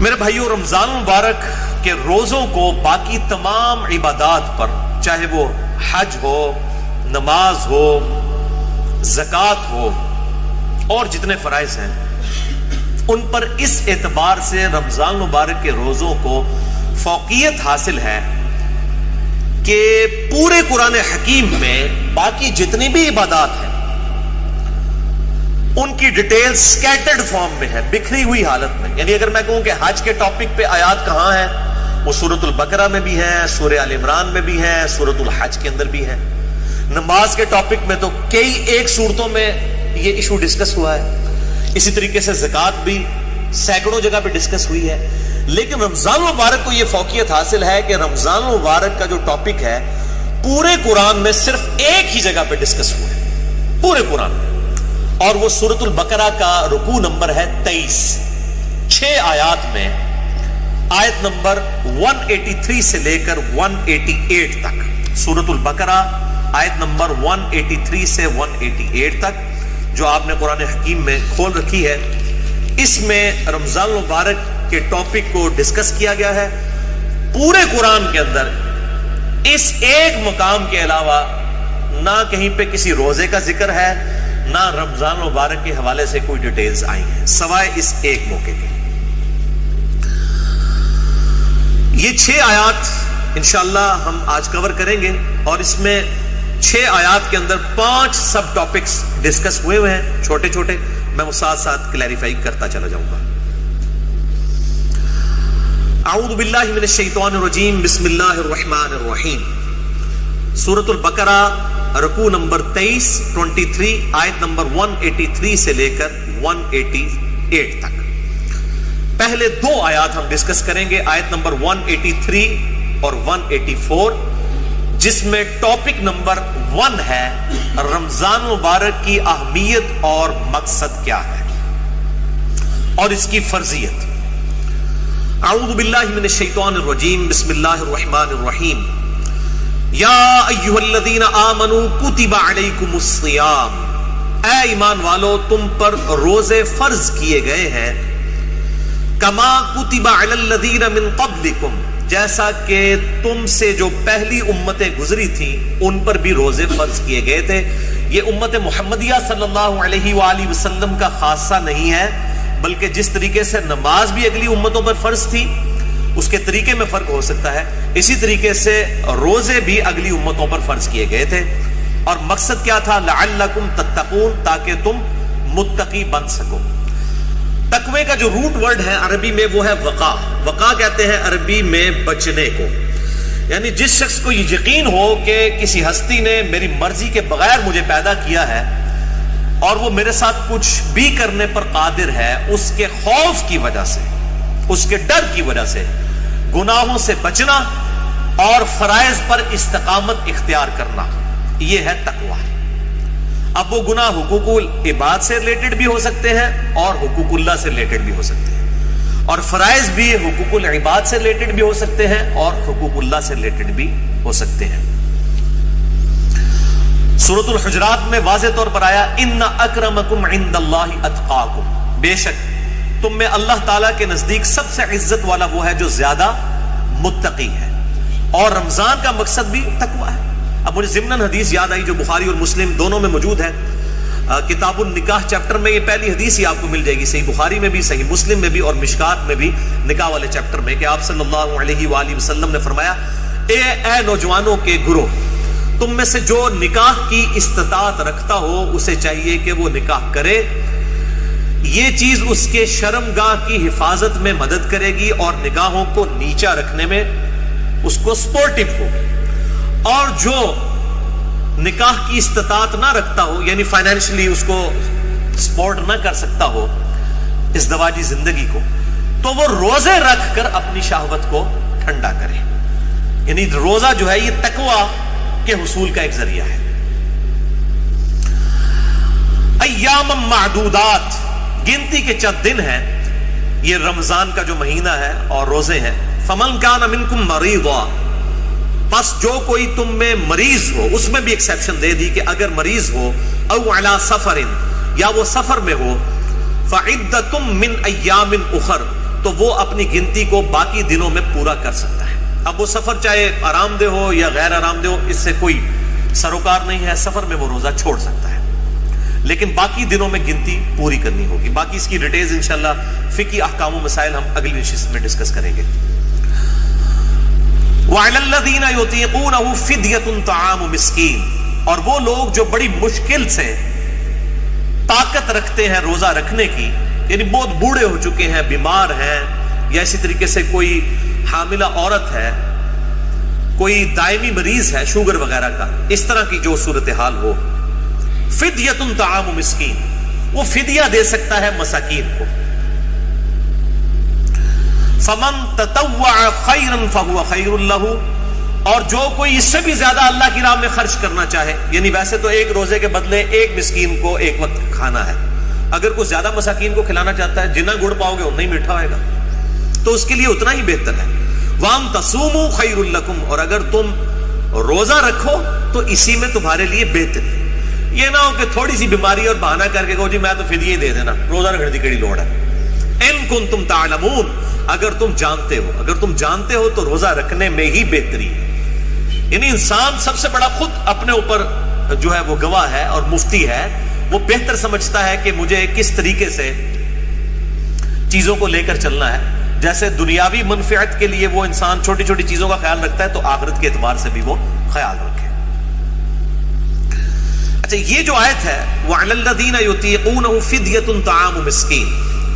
میرے بھائیوں، رمضان مبارک کے روزوں کو باقی تمام عبادات پر، چاہے وہ حج ہو، نماز ہو، زکوٰۃ ہو اور جتنے فرائض ہیں، ان پر اس اعتبار سے رمضان مبارک کے روزوں کو فوقیت حاصل ہے کہ پورے قرآن حکیم میں باقی جتنی بھی عبادات ہیں ان کی ڈیٹیل سکیٹرڈ فارم میں ہے، بکھری ہوئی حالت میں. یعنی اگر میں کہوں کہ حج کے ٹاپک پہ آیات کہاں ہیں، وہ سورۃ البقرہ میں بھی ہیں، سورہ آل عمران میں بھی ہیں، سورۃ الحج کے اندر بھی ہیں. نماز کے ٹاپک میں تو کئی ایک صورتوں میں یہ ایشو ڈسکس ہوا ہے. اسی طریقے سے زکوٰۃ بھی سینکڑوں جگہ پہ ڈسکس ہوئی ہے. لیکن رمضان مبارک کو یہ فوقیت حاصل ہے کہ رمضان مبارک کا جو ٹاپک ہے پورے قرآن میں صرف ایک ہی جگہ پہ ڈسکس ہوا ہے پورے قرآن میں، اور وہ سورۃ البقرہ کا رکوع نمبر ہے 23. 6 آیات میں آیت نمبر 183 سے لے کر 188 تک. سورۃ البقرہ آیت نمبر 183 سے 188 تک جو آپ نے قرآن حکیم میں کھول رکھی ہے، اس میں رمضان مبارک کے ٹاپک کو ڈسکس کیا گیا ہے. پورے قرآن کے اندر اس ایک مقام کے علاوہ نہ کہیں پہ کسی روزے کا ذکر ہے، نہ رمضان مبارک کے حوالے سے کوئی ڈیٹیلز آئی ہیں سوائے اس ایک موقع کے. یہ 6 آیات انشاءاللہ ہم آج کور کریں گے، اور اس میں 6 آیات کے اندر 5 سب ٹاپکس ڈسکس ہوئے ہیں چھوٹے چھوٹے. میں وہ ساتھ ساتھ کلیریفائی کرتا چلا جاؤں گا. اعوذ باللہ من الشیطان الرجیم، بسم اللہ الرحمن الرحیم. سورۃ البقرہ رکوع نمبر 23 آیت نمبر 183 سے لے کر 188 تک. پہلے 2 آیات ہم ڈسکس کریں گے، آیت نمبر 183 اور 184، جس میں ٹاپک نمبر 1 ہے رمضان مبارک کی اہمیت اور مقصد کیا ہے اور اس کی فرضیت. اعوذ باللہ من الشیطان الرجیم، بسم اللہ الرحمن الرحیم. یا ایھا الذین آمنوا کتب علیکم الصیام، اے ایمان والو تم پر روزے فرض کیے گئے ہیں. کما کتب علی الذین من قبلکم، جیسا کہ تم سے جو پہلی امتیں گزری تھیں ان پر بھی روزے فرض کیے گئے تھے. یہ امت محمدیہ صلی اللہ علیہ وآلہ وسلم کا خاصہ نہیں ہے، بلکہ جس طریقے سے نماز بھی اگلی امتوں پر فرض تھی اس کے طریقے میں فرق ہو سکتا ہے، اسی طریقے سے روزے بھی اگلی امتوں پر فرض کیے گئے تھے. اور مقصد کیا تھا؟ لعلکم تتقون، تاکہ تم متقی بن سکو. تقوی کا جو روٹ ورڈ ہے عربی میں وہ ہے وقا. وقا کہتے ہیں عربی میں بچنے کو. یعنی جس شخص کو یہ یقین ہو کہ کسی ہستی نے میری مرضی کے بغیر مجھے پیدا کیا ہے اور وہ میرے ساتھ کچھ بھی کرنے پر قادر ہے، اس کے خوف کی وجہ سے، اس کے ڈر کی وجہ سے گناہوں سے بچنا اور فرائض پر استقامت اختیار کرنا، یہ ہے تقوی. اب وہ گناہ حقوق العباد سے ریلیٹڈ بھی ہو سکتے ہیں اور حقوق اللہ سے ریلیٹڈ بھی ہو سکتے ہیں، اور فرائض بھی حقوق العباد سے ریلیٹڈ بھی ہو سکتے ہیں اور حقوق اللہ سے ریلیٹڈ بھی ہو سکتے ہیں. سورۃ الحجرات میں واضح طور پر آیا ان اکرمکم عند اللہ اتقاکم، بے شک تم میں اللہ تعالیٰ کے نزدیک سب سے عزت والا وہ ہے جو زیادہ متقی ہے. اور رمضان کا مقصد بھی تقوی ہے. اب مجھے ضمناً حدیث یاد آئی جو بخاری اور مسلم دونوں میں موجود ہے. کتاب النکاح چیپٹر میں یہ پہلی حدیث ہی آپ کو مل جائے گی، صحیح بخاری میں بھی، صحیح مسلم میں بھی اور مشکات میں بھی، نکاح والے چیپٹر میں، کہ آپ صلی اللہ علیہ وآلہ وسلم نے فرمایا اے نوجوانوں کے گروہ، تم میں سے جو نکاح کی استطاعت رکھتا ہو اسے چاہیے کہ وہ نکاح کرے. یہ چیز اس کے شرمگاہ کی حفاظت میں مدد کرے گی اور نگاہوں کو نیچا رکھنے میں اس کو سپورٹیو ہوگی. اور جو نکاح کی استطاعت نہ رکھتا ہو، یعنی فائنینشلی اس کو سپورٹ نہ کر سکتا ہو ازدواجی زندگی کو، تو وہ روزے رکھ کر اپنی شہوت کو ٹھنڈا کرے. یعنی روزہ جو ہے یہ تقوی کے حصول کا ایک ذریعہ ہے. ایام معدودات، گنتی کے چند دن ہیں، یہ رمضان کا جو مہینہ ہے اور روزے ہیں. فمن کان منکم مریضا، پس جو کوئی تم میں مریض ہو، اس میں بھی ایکسیپشن دے دی کہ اگر مریض ہو، او علی سفر، یا وہ سفر میں ہو، فعدۃ من ایام اخر، تو وہ اپنی گنتی کو باقی دنوں میں پورا کر سکتا ہے. اب وہ سفر چاہے آرام دہ ہو یا غیر آرام دہ ہو، اس سے کوئی سروکار نہیں ہے، سفر میں وہ روزہ چھوڑ سکتا ہے، لیکن باقی دنوں میں گنتی پوری کرنی ہوگی. باقی اس کی ڈیٹیلز انشاءاللہ فقہی احکام و مسائل ہم اگلی نشست میں ڈسکس کریں گے. وَعَلَى الَّذِينَ يُطِيقُونَهُ فِدْيَةٌ طَعَامُ مِسْكِينٍ، اور وہ لوگ جو بڑی مشکل سے طاقت رکھتے ہیں روزہ رکھنے کی، یعنی بہت بوڑھے ہو چکے ہیں، بیمار ہیں، یا اسی طریقے سے کوئی حاملہ عورت ہے، کوئی دائمی مریض ہے شوگر وغیرہ کا، اس طرح کی جو صورتحال ہو، فدیۃ طعام مسکین، وہ فدیہ دے سکتا ہے مساکین کو. فمن تطوع خیرا فهو خیر له، اور جو کوئی اس سے بھی زیادہ اللہ کی راہ میں خرچ کرنا چاہے، یعنی ویسے تو ایک روزے کے بدلے ایک مسکین کو ایک وقت کھانا ہے، اگر کوئی زیادہ مساکین کو کھلانا چاہتا ہے، جتنا گڑ پاؤ گے اتنا ہی میٹھا ہوئے گا، تو اس کے لیے اتنا ہی بہتر ہے. وَأَن تَصُومُوا خَيْرٌ لَكُمْ، اور اگر تم روزہ رکھو تو اسی میں تمہارے لیے بہتر ہے. یہ نہ ہو کہ تھوڑی سی بیماری اور بہانہ کر کے کہو جی میں تو فدیہ ہی دے دینا، روزہ رکھنے کی کڑی لوڑ ہے. اِن كُنتُمْ تَعْلَمُونَ، اگر تم جانتے ہو تو روزہ رکھنے میں ہی بہتری ہے. یعنی انسان سب سے بڑا خود اپنے اوپر جو ہے وہ گواہ ہے اور مفتی ہے، وہ بہتر سمجھتا ہے کہ مجھے کس طریقے سے چیزوں کو لے کر چلنا ہے. جیسے دنیاوی منفعت کے لیے وہ انسان چھوٹی چھوٹی چیزوں کا خیال رکھتا ہے، تو آخرت کے اعتبار سے بھی وہ خیال رکھے. اچھا، یہ جو آیت ہے وَعَلَى الَّذِينَ يُطِيقُونَهُ فِدْيَةٌ طَعَامُ مِسْكِينٍ،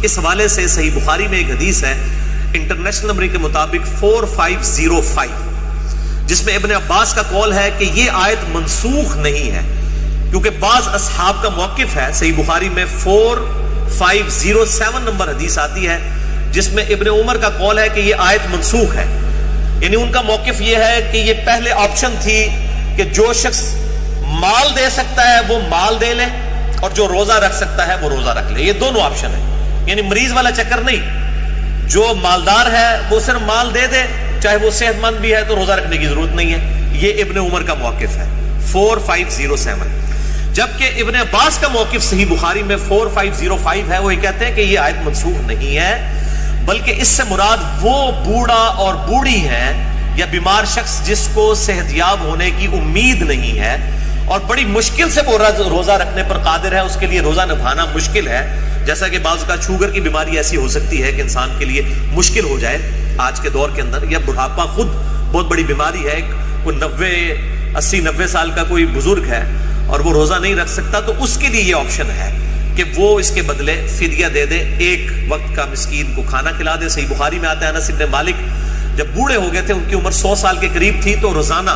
اس حوالے سے صحیح بخاری میں ایک حدیث ہے انٹرنیشنل نمبر کے مطابق 4505، جس میں ابن عباس کا قول ہے کہ یہ آیت منسوخ نہیں ہے، کیونکہ بعض اصحاب کا موقف ہے. صحیح بخاری میں 4507 نمبر حدیث آتی ہے جس میں ابن عمر کا قول ہے کہ یہ آیت منسوخ ہے. یعنی ان کا موقف یہ ہے کہ یہ پہلے آپشن تھی کہ جو شخص مال دے سکتا ہے وہ مال دے لے، اور جو روزہ رکھ سکتا ہے وہ روزہ رکھ لے. یہ دونوں آپشن ہیں، یعنی مریض والا چکر نہیں. جو مالدار ہے وہ صرف مال دے دے، چاہے وہ صحت مند بھی ہے تو روزہ رکھنے کی ضرورت نہیں ہے. یہ ابن عمر کا موقف ہے 4507. جبکہ ابن عباس کا موقف صحیح بخاری میں 4505 ہے، وہ یہ کہتے ہیں کہ یہ آیت منسوخ نہیں ہے، بلکہ اس سے مراد وہ بوڑھا اور بوڑھی ہے یا بیمار شخص جس کو صحت یاب ہونے کی امید نہیں ہے اور بڑی مشکل سے وہ روزہ رکھنے پر قادر ہے، اس کے لیے روزہ نبھانا مشکل ہے. جیسا کہ بعض کا شوگر کی بیماری ایسی ہو سکتی ہے کہ انسان کے لیے مشکل ہو جائے آج کے دور کے اندر، یا بڑھاپا خود بہت بڑی بیماری ہے، کوئی 80-90 سال کا کوئی بزرگ ہے اور وہ روزہ نہیں رکھ سکتا، تو اس کے لیے یہ آپشن ہے کہ وہ اس کے بدلے فدیہ دے دے، ایک وقت کا مسکین کو کھانا کھلا دے. صحیح بخاری میں آتا ہے انس بن مالک جب بوڑھے ہو گئے تھے، ان کی عمر 100 سال کے قریب تھی، تو روزانہ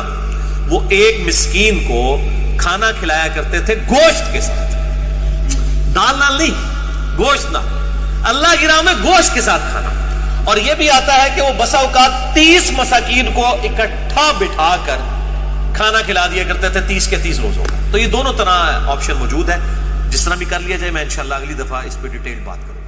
وہ ایک مسکین کو کھانا کھلایا کرتے تھے گوشت کے ساتھ، دال نال نہیں، گوشت نہ، اللہ کی راہ میں گوشت کے ساتھ کھانا. اور یہ بھی آتا ہے کہ وہ بسا اوقات 30 مساکین کو اکٹھا بٹھا کر کھانا کھلا دیا کرتے تھے 30 کے 30 روزوں کا. تو یہ دونوں طرح آپشن موجود ہے، جس طرح بھی کر لیا جائے. میں انشاءاللہ اگلی دفعہ اس پہ ڈیٹیل بات کروں.